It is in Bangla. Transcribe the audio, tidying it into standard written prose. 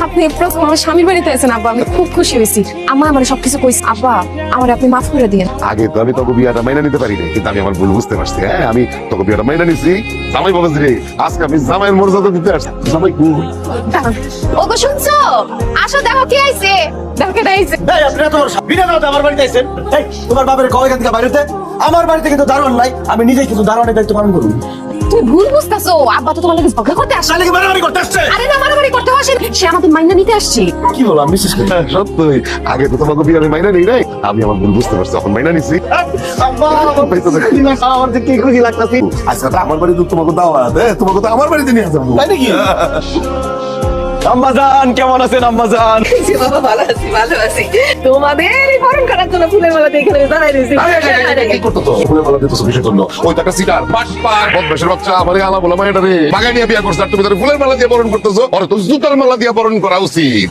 আপনি প্রথম আমার স্বামীর বাড়িতে আছেন আব্বা, আমি খুব খুশি হয়েছি। আম্মা আমার সবকিছু কইছে। আব্বা আমার আপনি মাফ করে দিন। আগে তো আমি তোকে বিয়াটা মাইনা নিতে পারি না, কিন্তু আমি আমার ভুল বুঝতে পারছি। হ্যাঁ, আমি তোকে বিয়াটা মাইনা নিছি। জামাই বলেছি রে, আজকে আমি জামাইয়ের মর্যাদা দিতে আসছি। জামাই ওগো শুনছো? আসো দেখো কে আইছে। দেখো কে আইছে। এই আপনারা তো বিনা দাওয়াতে আমার বাড়িতে আইছেন। এই তোমার বাবার কয় এখান থেকে বাইরেতে? আমার বাড়িতে কিন্তু দারোয়ান নাই, আমি নিজেই কিন্তু দারোয়ানের দায়িত্ব পালন করব। তুমি ভুল বুঝতাছো। আব্বা তো তোমার লাগে ঝগড়া করতে আসছে। শালিকে মারামারি করতে আসছে। আরে না, মারামারি করতে আসে, সে আমাদের মাইনা নিতে আসছে। কি বলো আমি বিশ্বাস করি না। সত্যি আগে তো তোমাকে বিয়ে আমি মাইনা নেই নাই, আমি আমার ভুল বুঝতে পারছি, এখন মাইনা নিছি। আব্বা আমার যে কি খুশি লাগতাছে। আজকে তো আমার বাড়িতে তোমাকে দাওয়াত, তোমাকে তো আমার বাড়িতে নিয়ে যাবো। তাই নাকি? আম্মাজান কেমন আছেন আম্মাজান? বাবা ভালো আছি, ভালো আছি। তোমাদের এই বরণ করার জন্য ফুলের মালা দিয়ে এখানে দাঁড়াই রয়েছি। কি করতো তো? ফুলের মালা দিতেছো কিসের জন্য? ওই তো একটা সিটার, বাটপার, বদমাশের বাচ্চা, আমারে আলা বলা মায়েরা রে বাগায় নিয়ে বিয়া করছে, আর তুমি তার ফুলের মালা দিয়ে বরণ করতেছো। ওরে তো জুতার মালা দিয়ে বরণ করা উচিত।